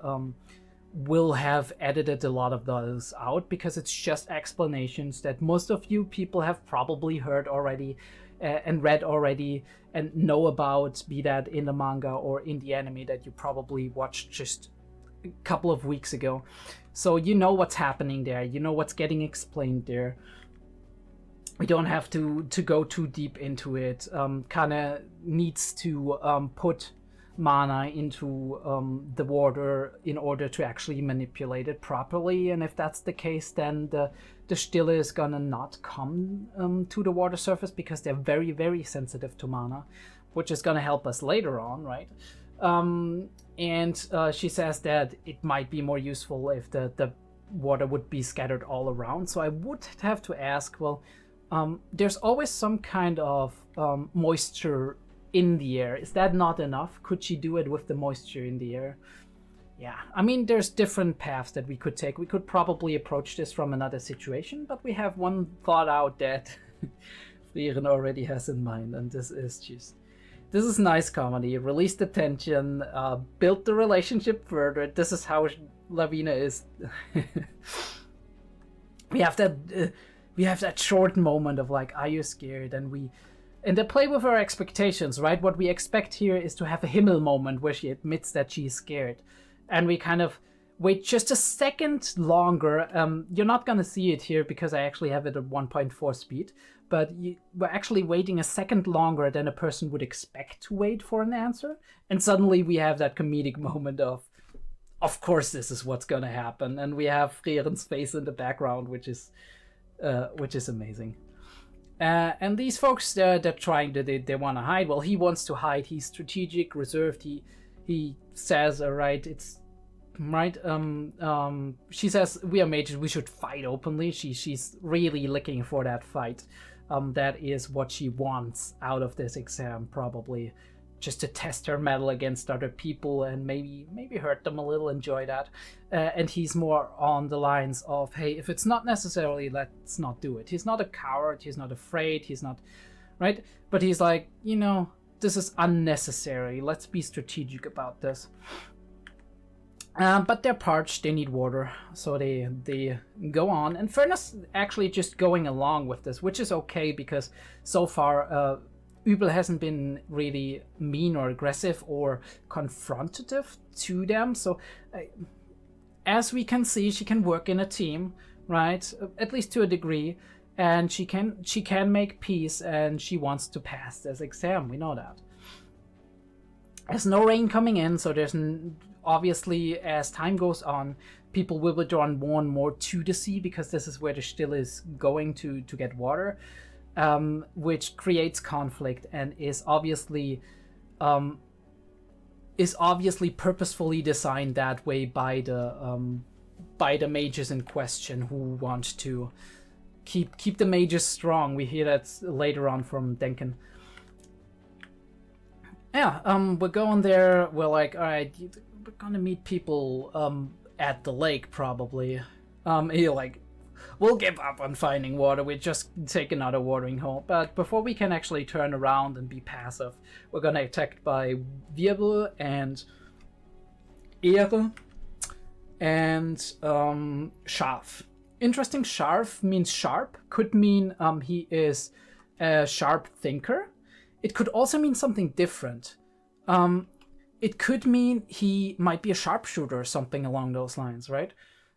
will have edited a lot of those out, because it's just explanations that most of you people have probably heard already and read already and know about, be that in the manga or in the anime that you probably watched just a couple of weeks ago. So you know what's happening there, you know what's getting explained there. We don't have to go too deep into it. Kana needs to put mana into the water in order to actually manipulate it properly, and if that's the case, then the 𝐸𝐿 is gonna not come to the water surface, because they're very, very sensitive to mana, which is gonna help us later on, right? And she says that it might be more useful if the water would be scattered all around. So I would have to ask, well, there's always some kind of moisture in the air. Is that not enough? Could she do it with the moisture in the air? Yeah, I mean, there's different paths that we could take. We could probably approach this from another situation, but we have one thought out that Frieren already has in mind, and this is nice comedy. Release the tension, build the relationship further. This is how Lavina is. We have that short moment of like, are you scared? And they play with our expectations, right? What we expect here is to have a Himmel moment where she admits that she's scared. And we kind of wait just a second longer. You're not going to see it here because I actually have it at 1.4 speed. But we're actually waiting a second longer than a person would expect to wait for an answer. And suddenly we have that comedic moment of course this is what's going to happen. And we have Frieren's face in the background, which is amazing. And these folks, they're trying to, they want to hide. Well, he wants to hide. He's strategic, reserved. He says, all right, it's right. She says, we are mages, we should fight openly. She's really looking for that fight. That is what she wants out of this exam, probably. Just to test her mettle against other people and maybe hurt them a little, enjoy that. And he's more on the lines of, hey, if it's not necessarily, let's not do it. He's not a coward, he's not afraid, he's not, right? But he's like, this is unnecessary. Let's be strategic about this. But they're parched, they need water, so they go on. And Furnace actually just going along with this, which is okay, because so far 𝐸𝐏 hasn't been really mean or aggressive or confrontative to them. So as we can see, she can work in a team, right? At least to a degree. And she can make peace, and she wants to pass this exam. We know that. There's no rain coming in, so there's obviously, as time goes on, people will be drawn more and more to the sea, because this is where the 𝐸𝐓 is going to get water, which creates conflict and is obviously purposefully designed that way by the mages in question, who want to keep the mages strong. We hear that later on from Denken. Yeah, we're going there. We're like, all right, we're gonna meet people at the lake probably. You're like, we'll give up on finding water. We just take another watering hole. But before we can actually turn around and be passive, we're gonna attacked by 𝐸𝐏 and 𝐸𝐴 and 𝐸𝐴. Interesting, 𝐸𝐴 means sharp. Could mean he is a sharp thinker. It could also mean something different. It could mean he might be a sharpshooter or something along those lines, right?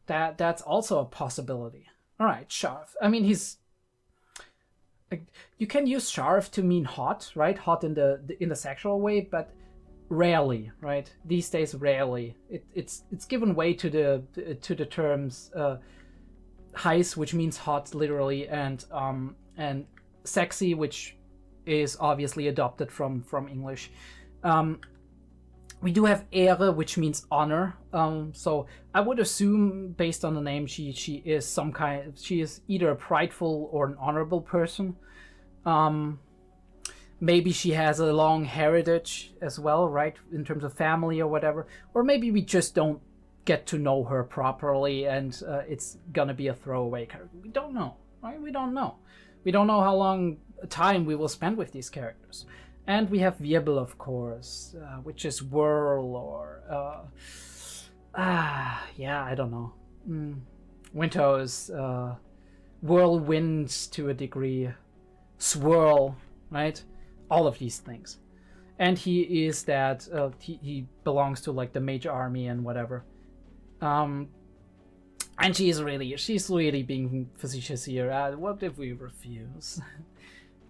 That's also a possibility. All right, 𝐸𝐴. I mean, he's... You can use 𝐸𝐴 to mean hot, right? Hot in the sexual way, but rarely, right? These days, rarely. It's given way to the terms heiß, which means hot, literally, and sexy, which is obviously adopted from English. We do have 𝐴re, which means honor. So I would assume, based on the name, she is she is either a prideful or an honorable person. Maybe she has a long heritage as well, right, in terms of family or whatever. Or maybe we just don't get to know her properly, and it's gonna be a throwaway character. We don't know, right? We don't know. We don't know how long time we will spend with these characters. And we have 𝐸𝐏, of course, which is whirl, or yeah, I don't know. Winter's whirlwind to a degree, swirl, right? All of these things. And he is that he belongs to like the mage army and whatever. And she's really being facetious here. What if we refuse?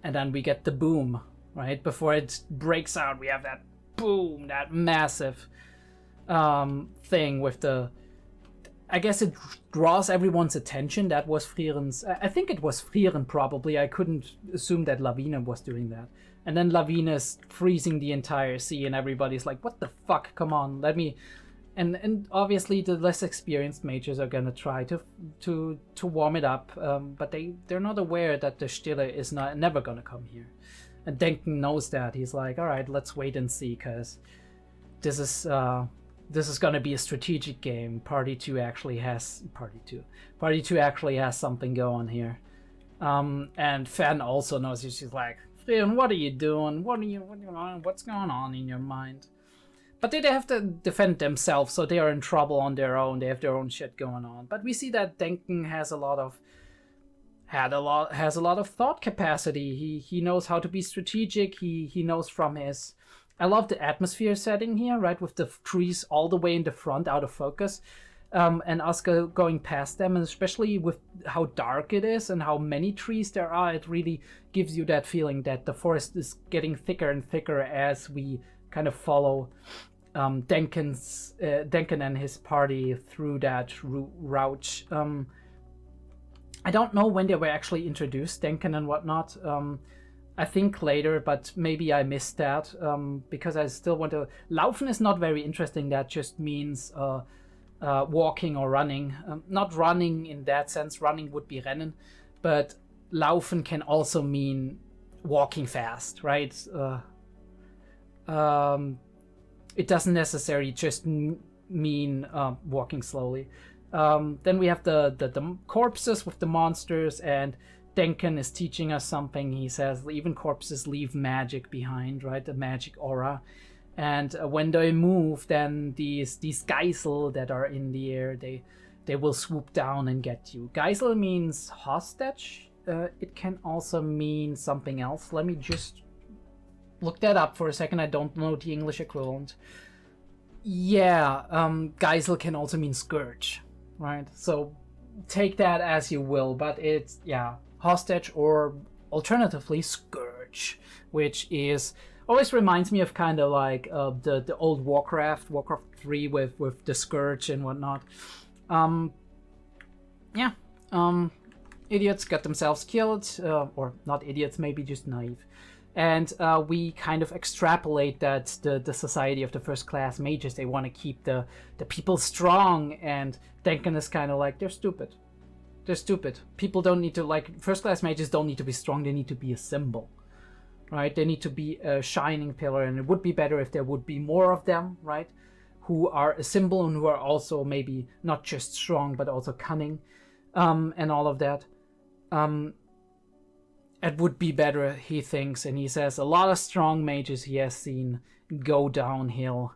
And then we get the boom, right? Before it breaks out, we have that boom, that massive thing with the... I guess it draws everyone's attention. That was Frieren's... I think it was Frieren, probably. I couldn't assume that 𝐴𝐕𝐼 was doing that. And then 𝐴𝐕𝐼 is freezing the entire sea, and everybody's like, what the fuck? Come on, let me... And obviously the less experienced mages are gonna try to warm it up, but they're not aware that the 𝐸𝐓 is never gonna come here. And Denken knows that. He's like, all right, let's wait and see, because this is gonna be a strategic game. Party 2 actually has something going here. And Fan also knows. She's like, Frieren, what are you doing? What's going on in your mind? But they have to defend themselves, so they are in trouble on their own. They have their own shit going on. But we see that Denken has a lot of thought capacity. He knows how to be strategic. He knows from his... I love the atmosphere setting here, right, with the trees all the way in the front, out of focus, and us going past them, and especially with how dark it is and how many trees there are. It really gives you that feeling that the forest is getting thicker and thicker as we kind of follow Denken and his party through that route. I don't know when they were actually introduced, Denken and whatnot. I think later, but maybe I missed that, because I still want to... Laufen is not very interesting. That just means walking or running. Not running in that sense. Running would be rennen, but Laufen can also mean walking fast, right? It doesn't necessarily just mean walking slowly. Then we have the corpses with the monsters, and Denken is teaching us something. He says even corpses leave magic behind, right? The magic aura. And when they move, then these 𝐏𝐢𝐏 that are in the air, they will swoop down and get you. 𝐏𝐢𝐏 means hostage. It can also mean something else. Let me just look that up for a second. I don't know the English equivalent. Yeah, 𝐏𝐢𝐏 can also mean scourge, right? So take that as you will, but it's, yeah, hostage, or alternatively scourge, which is always reminds me of kind of like the old Warcraft 3 with the scourge and whatnot. Yeah, idiots got themselves killed, or not idiots, maybe just naive. And we kind of extrapolate that the society of the first class mages, they want to keep the people strong, and 𝐸𝐐𝐢𝐏 is kind of like, they're stupid. They're stupid. People don't need to, like, first class mages don't need to be strong, they need to be a symbol, right? They need to be a shining pillar, and it would be better if there would be more of them, right? Who are a symbol and who are also maybe not just strong, but also cunning, and all of that. It would be better, he thinks, and he says a lot of strong mages he has seen go downhill.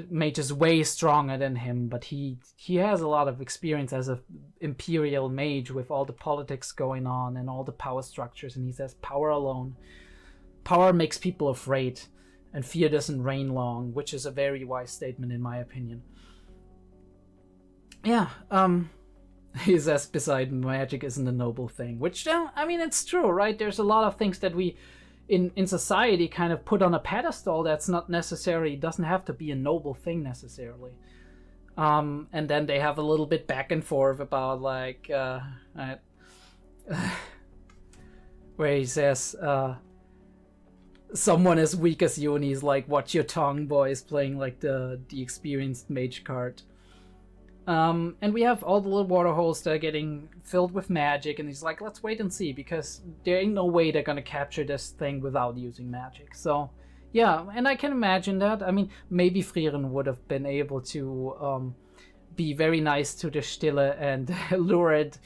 Mages way stronger than him, but he has a lot of experience as an imperial mage with all the politics going on and all the power structures, and he says power alone. Power makes people afraid, and fear doesn't reign long, which is a very wise statement in my opinion. Yeah, he says, beside magic isn't a noble thing, which, I mean, it's true, right? There's a lot of things that we in society kind of put on a pedestal that's not necessarily, doesn't have to be a noble thing necessarily. And then they have a little bit back and forth about, like, where he says, someone as weak as you, and he's like, watch your tongue, boys, playing like the experienced mage card. And we have all the little water holes that are getting filled with magic, and he's like, let's wait and see, because there ain't no way they're gonna capture this thing without using magic. So yeah, and I can imagine that. I mean, maybe Frieren would have been able to be very nice to the 𝐸𝐏 and lure it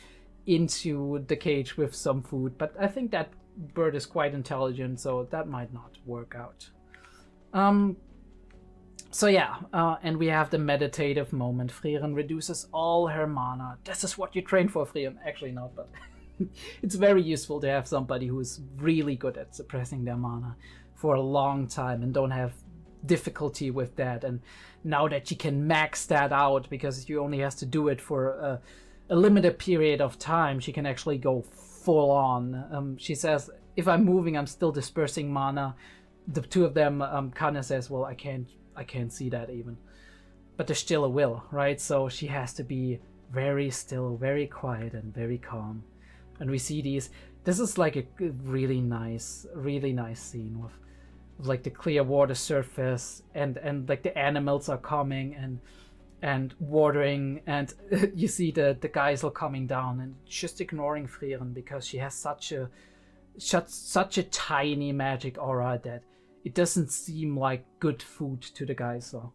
into the cage with some food, but I think that bird is quite intelligent, so that might not work out. So yeah, and we have the meditative moment. Frieren reduces all her mana. This is what you train for, Frieren. Actually not, but it's very useful to have somebody who is really good at suppressing their mana for a long time and don't have difficulty with that. And now that she can max that out, because she only has to do it for a limited period of time, she can actually go full on. She says, if I'm moving, I'm still dispersing mana. The two of them, 𝐸𝐏 says, well, I can't see that even. But the 𝐸𝐏 will, right? So she has to be very still, very quiet, and very calm. And we see these. This is like a really nice scene with like the clear water surface, and like the animals are coming and watering, and you see the 𝐏𝐢𝐏 coming down and just ignoring Frieren because she has such a tiny magic aura that it doesn't seem like good food to the 𝐏𝐢𝐏.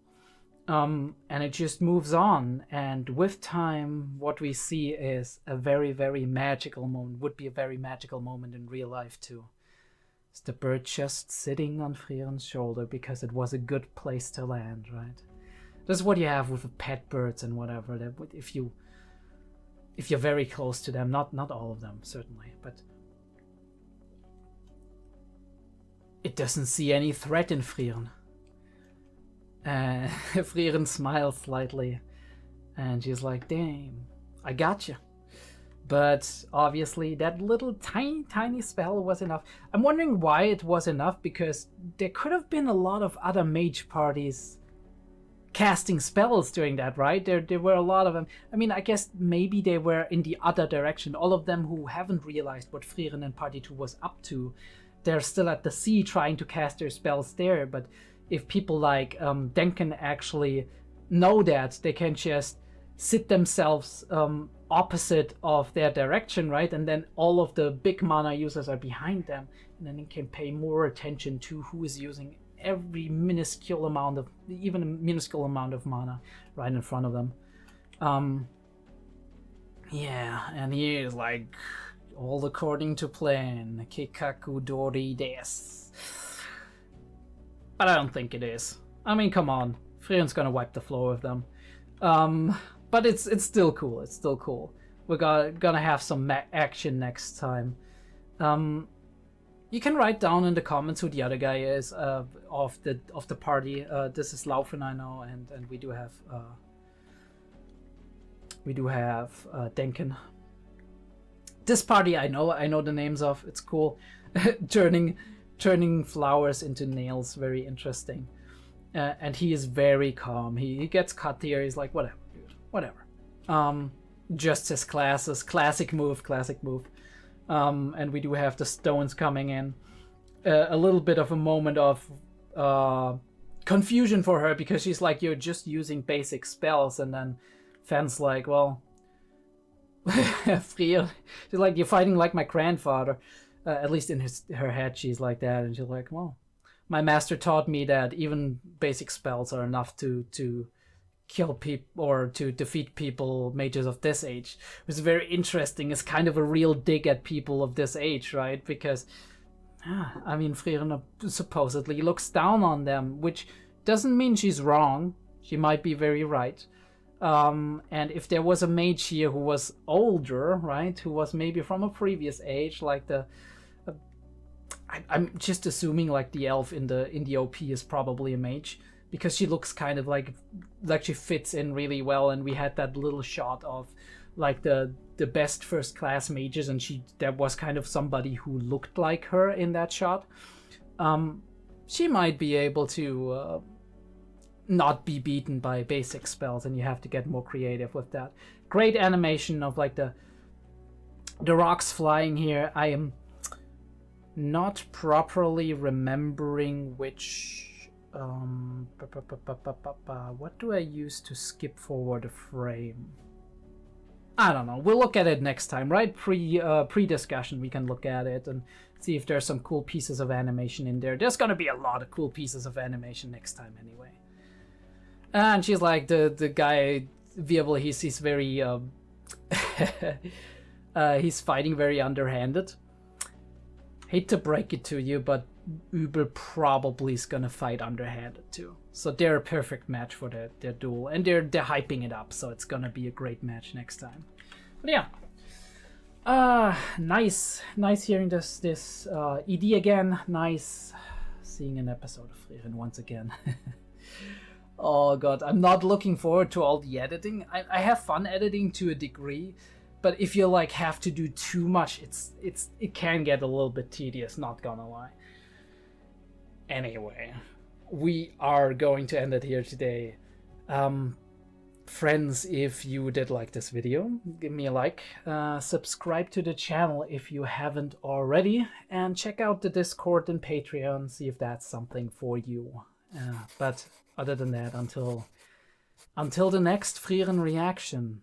And it just moves on, and with time what we see is a very, very magical moment. Would be a very magical moment in real life too. It's the bird just sitting on Frieren's shoulder because it was a good place to land, right? This is what you have with pet birds and whatever, that if you're very close to them, not all of them certainly, but it doesn't see any threat in Frieren. Frieren smiles slightly, and she's like, damn, I got you. But obviously that little tiny spell was enough. I'm wondering why it was enough, because there could have been a lot of other mage parties casting spells during that, right? There were a lot of them. I mean, I guess maybe they were in the other direction. All of them who haven't realized what Frieren and Party 2 was up to, they're still at the sea trying to cast their spells there. But if people like 𝐸𝐐𝐏 actually know that, they can just sit themselves opposite of their direction, right? And then all of the big mana users are behind them, and then they can pay more attention to who is using every minuscule amount of, even a minuscule amount of mana right in front of them. Yeah, and he is like, all according to plan. Keikaku dori desu. but I don't think it is. I mean, come on, Frieren's gonna wipe the floor with them. But it's still cool. It's still cool. We're gonna have some action next time. You can write down in the comments who the other guy is of the party. This is Laufen, I know, and we do have Denken. This party I know the names of. It's cool. turning flowers into nails, very interesting. And he is very calm. He gets cut here. He's like, whatever, dude, whatever. Just his classes, classic move. And we do have the stones coming in. A little bit of a moment of confusion for her, because she's like, you're just using basic spells, and then Fen's like, well, Frieren, she's like, you're fighting like my grandfather. At least in her head, she's like that, and she's like, well, my master taught me that even basic spells are enough to kill people or to defeat people, mages of this age. Which is very interesting. It's kind of a real dig at people of this age, right? Because, I mean, Frieren supposedly looks down on them, which doesn't mean she's wrong. She might be very right. And if there was a mage here who was older, right, who was maybe from a previous age, like I'm just assuming like the elf in the OP is probably a mage, because she looks kind of like she fits in really well, and we had that little shot of like the best first class mages, and there was kind of somebody who looked like her in that shot. She might be able to not be beaten by basic spells, and you have to get more creative with that. Great animation of like the rocks flying here. I am not properly remembering which what do I use to skip forward a frame? I don't know. We'll look at it next time, right? Pre-discussion, we can look at it and see if there's some cool pieces of animation in there. There's gonna be a lot of cool pieces of animation next time anyway. And she's like, the guy, 𝐕𝐸, he's very, he's fighting very underhanded. Hate to break it to you, but 𝐕𝐸 probably is gonna fight underhanded too. So they're a perfect match for their duel, and they're hyping it up, so it's gonna be a great match next time. But yeah, nice hearing this ED again. Nice seeing an episode of Frieren once again. Oh god, I'm not looking forward to all the editing. I have fun editing to a degree, but if you like have to do too much, it can get a little bit tedious, not gonna lie. Anyway, we are going to end it here today. Friends, if you did like this video, give me a like, subscribe to the channel if you haven't already, and check out the Discord and Patreon, see if that's something for you. But other than that, until the next Frieren reaction.